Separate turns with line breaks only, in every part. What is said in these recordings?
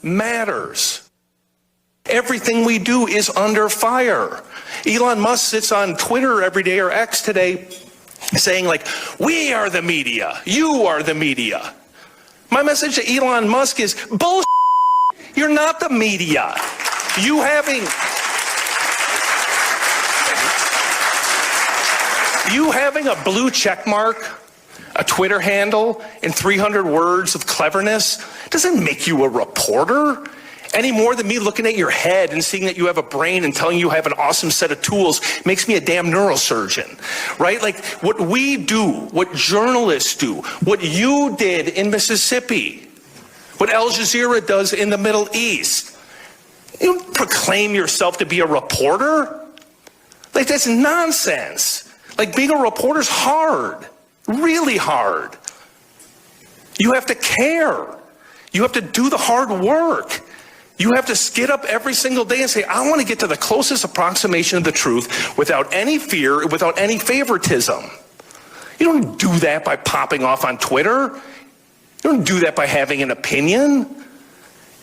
matters. Everything we do is under fire. Elon Musk sits on Twitter every day, or X today, saying like, we are the media, you are the media. My message to Elon Musk is bullshit. You're not the media. You having a blue check mark, a Twitter handle, and 300 words of cleverness doesn't make you a reporter any more than me looking at your head and seeing that you have a brain and telling you have an awesome set of tools makes me a damn neurosurgeon, right? Like what we do, what journalists do, what you did in Mississippi, what Al Jazeera does in the Middle East. You don't proclaim yourself to be a reporter. Like that's nonsense. Like being a reporter's hard, really hard. You have to care. You have to do the hard work. You have to get up every single day and say, I want to get to the closest approximation of the truth without any fear, without any favoritism. You don't do that by popping off on Twitter. You don't do that by having an opinion.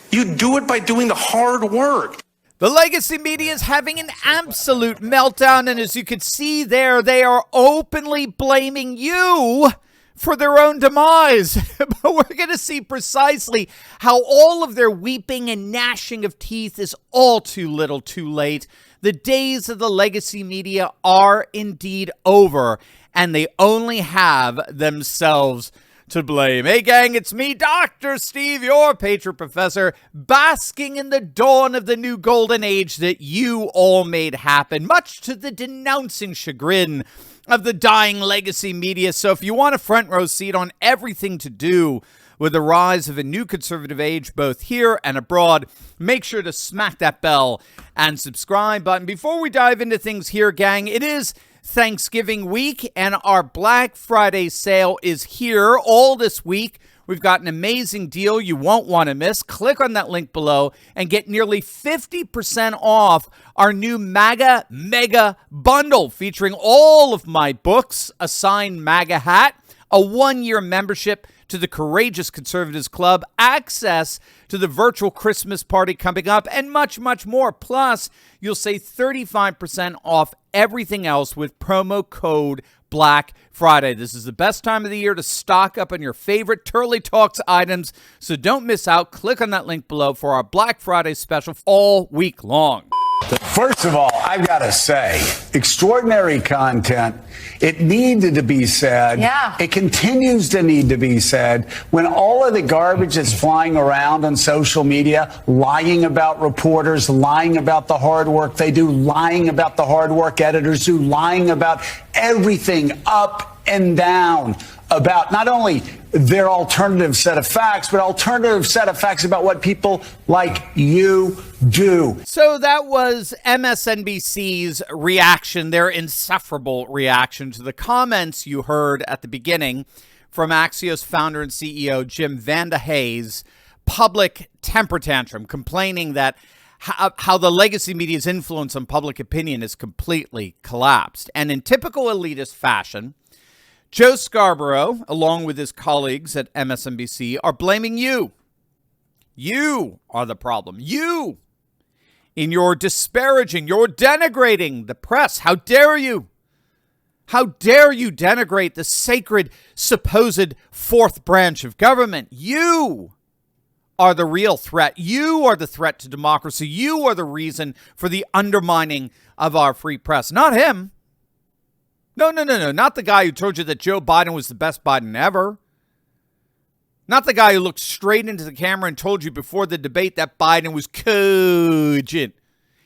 You do it by doing the hard work.
The legacy media is having an absolute meltdown, and as you can see there, they are openly blaming you for their own demise. But we're going to see precisely how all of their weeping and gnashing of teeth is all too little too late. The days of the legacy media are indeed over, and they only have themselves to blame. Hey gang, it's me, Dr. Steve, your Patriot Professor, basking in the dawn of the new golden age that you all made happen, much to the denouncing chagrin of the dying legacy media. So if you want a front row seat on everything to do with the rise of a new conservative age, both here and abroad, make sure to smack that bell and subscribe button. Before we dive into things here, gang, it is Thanksgiving week, and our Black Friday sale is here all this week. We've got an amazing deal you won't want to miss. Click on that link below and get nearly 50% off our new MAGA Mega Bundle, featuring all of my books, a signed MAGA hat, a one-year membership to the Courageous Conservatives Club, access to the virtual Christmas party coming up, and much, much more. Plus, you'll save 35% off everything else with promo code Black Friday. This is the best time of the year to stock up on your favorite Turley Talks items, so don't miss out. Click on that link below for our Black Friday special all week long.
First of all, I've got to say, extraordinary content. It needed to be said.
Yeah.
It continues to need to be said. When all of the garbage is flying around on social media, lying about reporters, lying about the hard work they do, lying about the hard work editors do, lying about everything up and down about not only their alternative set of facts, but alternative set of facts about what people like you do.
So that was MSNBC's reaction, their insufferable reaction to the comments you heard at the beginning from Axios founder and CEO Jim VandeHey's public temper tantrum, complaining that how the legacy media's influence on public opinion is completely collapsed. And in typical elitist fashion, Joe Scarborough, along with his colleagues at MSNBC, are blaming you. You are the problem. You, in your disparaging, you're denigrating the press. How dare you? How dare you denigrate the sacred, supposed fourth branch of government? You are the real threat. You are the threat to democracy. You are the reason for the undermining of our free press, not him. No, not the guy who told you that Joe Biden was the best Biden ever. Not the guy who looked straight into the camera and told you before the debate that Biden was cogent.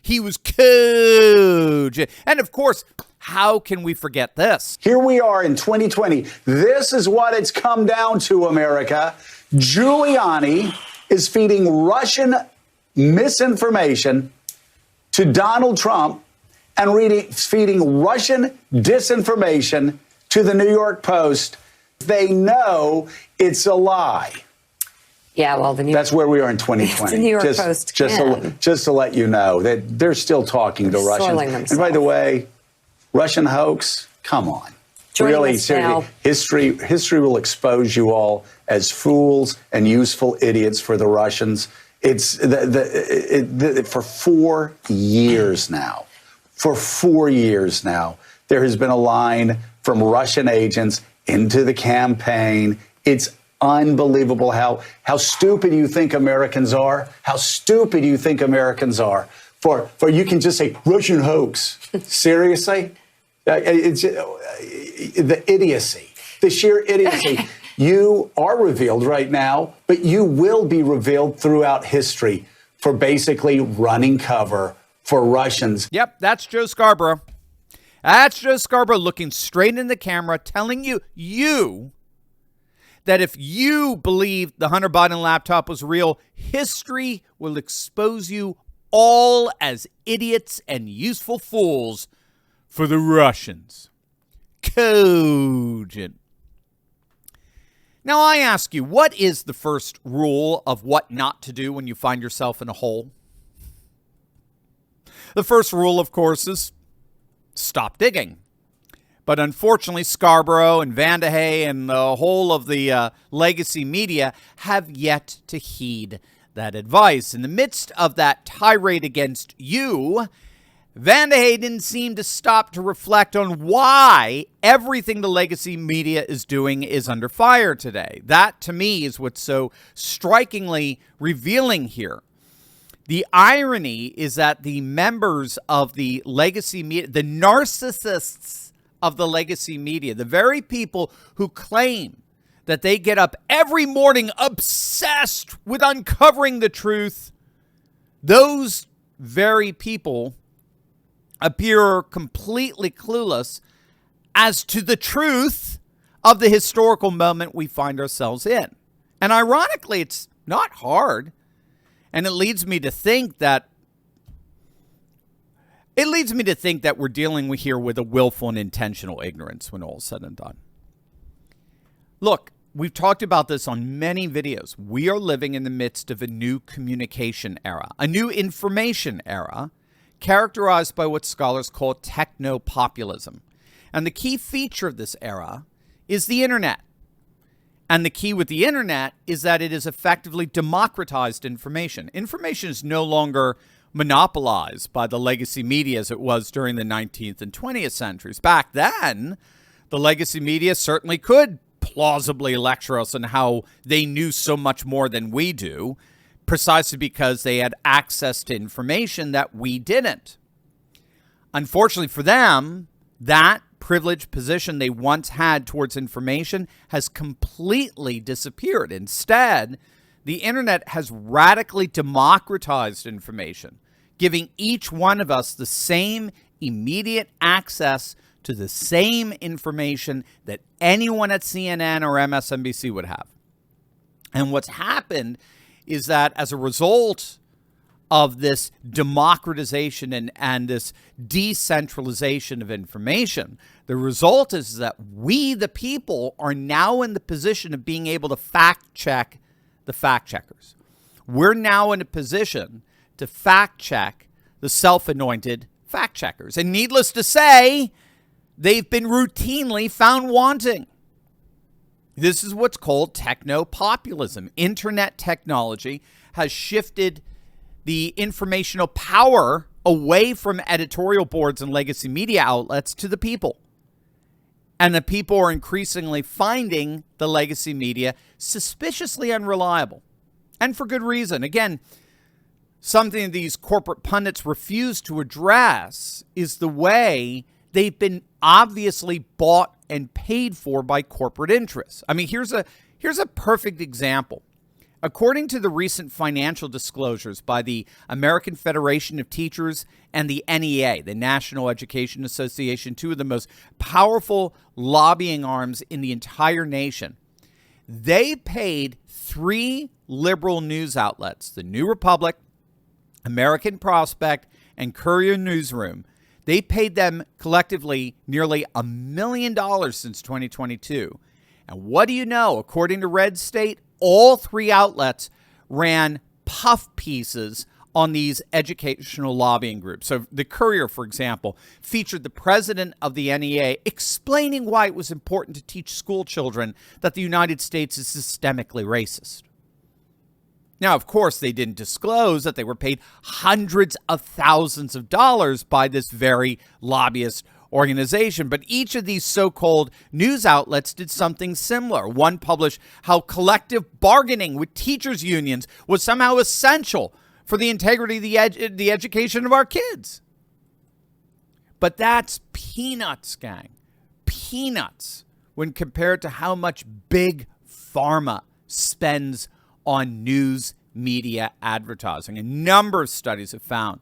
He was cogent. And of course, how can we forget this?
Here we are in 2020. This is what it's come down to, America. Giuliani is feeding Russian misinformation to Donald Trump and feeding Russian disinformation to the New York Post. They know it's a lie.
Yeah, well,
that's where we are in 2020.
The New York Post
just to let you know that they're still talking to Russians. And by the way, Russian hoax, come on.
Joining
Really,
us now.
history will expose you all as fools and useful idiots for the Russians. It's for 4 years now. For 4 years now, there has been a line from Russian agents into the campaign. It's unbelievable how stupid you think Americans are. How stupid you think Americans are. For you can just say Russian hoax. Seriously? It's the idiocy, the sheer idiocy. You are revealed right now, but you will be revealed throughout history for basically running cover for Russians.
Yep, that's Joe Scarborough. That's Joe Scarborough looking straight in the camera, telling you that if you believe the Hunter Biden laptop was real, history will expose you all as idiots and useful fools for the Russians. Cogent. Now I ask you, what is the first rule of what not to do when you find yourself in a hole? The first rule, of course, is stop digging. But unfortunately, Scarborough and Vandehey and the whole of the legacy media have yet to heed that advice. In the midst of that tirade against you, Vandehey didn't seem to stop to reflect on why everything the legacy media is doing is under fire today. That, to me, is what's so strikingly revealing here. The irony is that the members of the legacy media, the narcissists of the legacy media, the very people who claim that they get up every morning obsessed with uncovering the truth, those very people appear completely clueless as to the truth of the historical moment we find ourselves in. And ironically, it's not hard. And it leads me to think that we're dealing here with a willful and intentional ignorance when all is said and done. Look, we've talked about this on many videos. We are living in the midst of a new communication era, a new information era, characterized by what scholars call technopopulism. And the key feature of this era is the internet. And the key with the internet is that it is effectively democratized information. Information is no longer monopolized by the legacy media as it was during the 19th and 20th centuries. Back then, the legacy media certainly could plausibly lecture us on how they knew so much more than we do, precisely because they had access to information that we didn't. Unfortunately for them, that privileged position they once had towards information has completely disappeared. Instead, the internet has radically democratized information, giving each one of us the same immediate access to the same information that anyone at CNN or MSNBC would have. And what's happened is that as a result of this democratization and this decentralization of information, the result is that we, the people, are now in the position of being able to fact check the fact checkers. We're now in a position to fact check the self-anointed fact checkers. And needless to say, they've been routinely found wanting. This is what's called technopopulism. Internet technology has shifted the informational power away from editorial boards and legacy media outlets to the people. And the people are increasingly finding the legacy media suspiciously unreliable. And for good reason. Again, something these corporate pundits refuse to address is the way they've been obviously bought and paid for by corporate interests. I mean, here's a perfect example. According to the recent financial disclosures by the American Federation of Teachers and the NEA, the National Education Association, two of the most powerful lobbying arms in the entire nation, they paid 3 liberal news outlets, the New Republic, American Prospect, and Courier Newsroom. They paid them collectively nearly $1 million since 2022. And what do you know? According to Red State, all 3 outlets ran puff pieces on these educational lobbying groups. So the Courier, for example, featured the president of the NEA explaining why it was important to teach school children that the United States is systemically racist. Now, of course, they didn't disclose that they were paid hundreds of thousands of dollars by this very lobbyist organization, but each of these so-called news outlets did something similar. One published how collective bargaining with teachers' unions was somehow essential for the integrity of the education of our kids. But that's peanuts, gang. Peanuts when compared to how much big pharma spends on news media advertising. A number of studies have found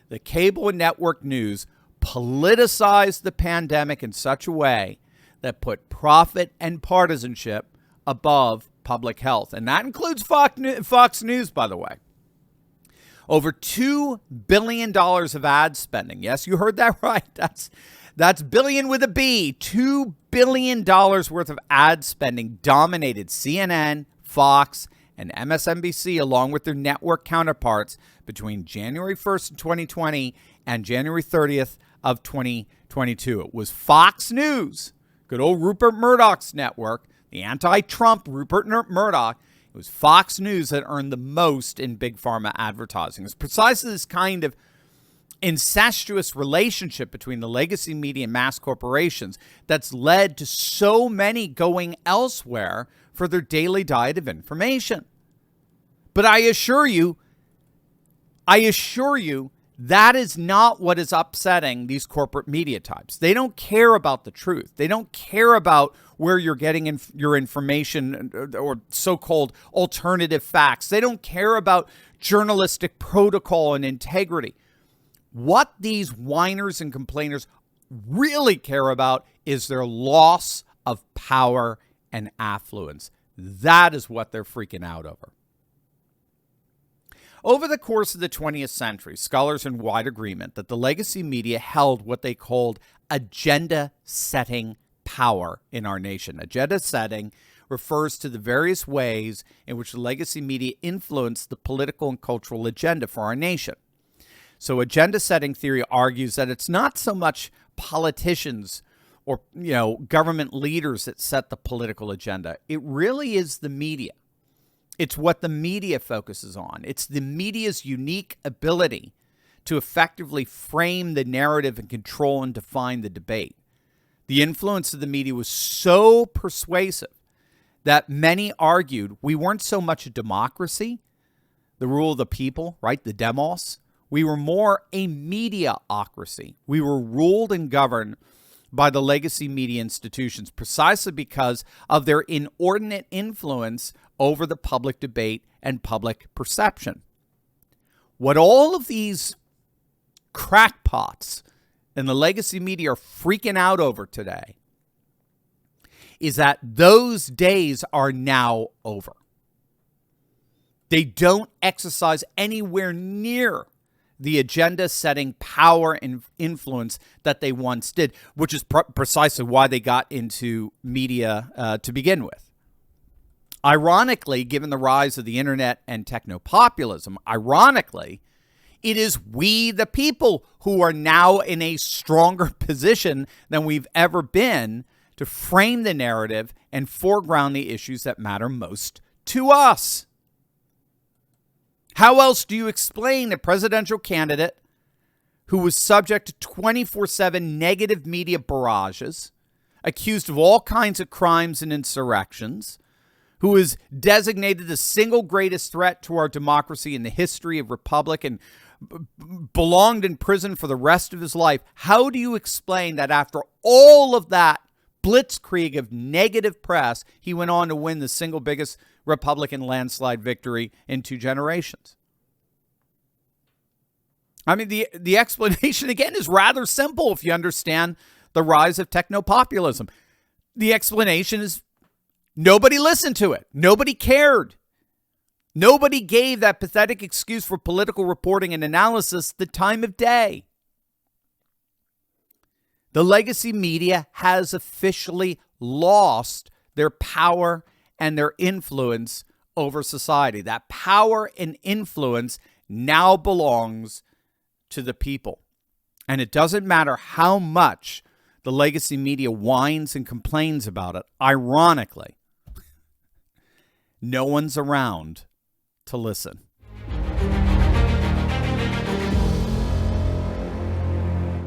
that cable and network news politicized the pandemic in such a way that put profit and partisanship above public health. And that includes Fox News, by the way. Over $2 billion of ad spending. Yes, you heard that right. That's billion with a B. $2 billion worth of ad spending dominated CNN, Fox, and MSNBC, along with their network counterparts, between January 1st of 2020 and January 30th of 2022. It was Fox News, good old Rupert Murdoch's network, the anti-Trump Rupert Murdoch. It was Fox News that earned the most in big pharma advertising. It's precisely this kind of incestuous relationship between the legacy media and mass corporations that's led to so many going elsewhere for their daily diet of information. But I assure you, that is not what is upsetting these corporate media types. They don't care about the truth. They don't care about where you're getting your information or so-called alternative facts. They don't care about journalistic protocol and integrity. What these whiners and complainers really care about is their loss of power and affluence. That is what they're freaking out over. Over the course of the 20th century, scholars are in wide agreement that the legacy media held what they called agenda-setting power in our nation. Agenda setting refers to the various ways in which the legacy media influenced the political and cultural agenda for our nation. So agenda-setting theory argues that it's not so much politicians or, government leaders that set the political agenda. It really is the media. It's what the media focuses on. It's the media's unique ability to effectively frame the narrative and control and define the debate. The influence of the media was so persuasive that many argued we weren't so much a democracy, the rule of the people, right, the demos. We were more a mediaocracy. We were ruled and governed by the legacy media institutions precisely because of their inordinate influence over the public debate and public perception. What all of these crackpots in the legacy media are freaking out over today is that those days are now over. They don't exercise anywhere near the agenda-setting power and influence that they once did, which is precisely why they got into media to begin with. Ironically, given the rise of the internet and technopopulism, it is we, the people, who are now in a stronger position than we've ever been to frame the narrative and foreground the issues that matter most to us. How else do you explain a presidential candidate who was subject to 24/7 negative media barrages, accused of all kinds of crimes and insurrections, who is designated the single greatest threat to our democracy in the history of republic and belonged in prison for the rest of his life? How do you explain that after all of that blitzkrieg of negative press, he went on to win the single biggest Republican landslide victory in 2 generations? I mean, the explanation, again, is rather simple if you understand the rise of technopopulism. The explanation is nobody listened to it. Nobody cared. Nobody gave that pathetic excuse for political reporting and analysis the time of day. The legacy media has officially lost their power and their influence over society. That power and influence now belongs to the people. And it doesn't matter how much the legacy media whines and complains about it. Ironically, no one's around to listen.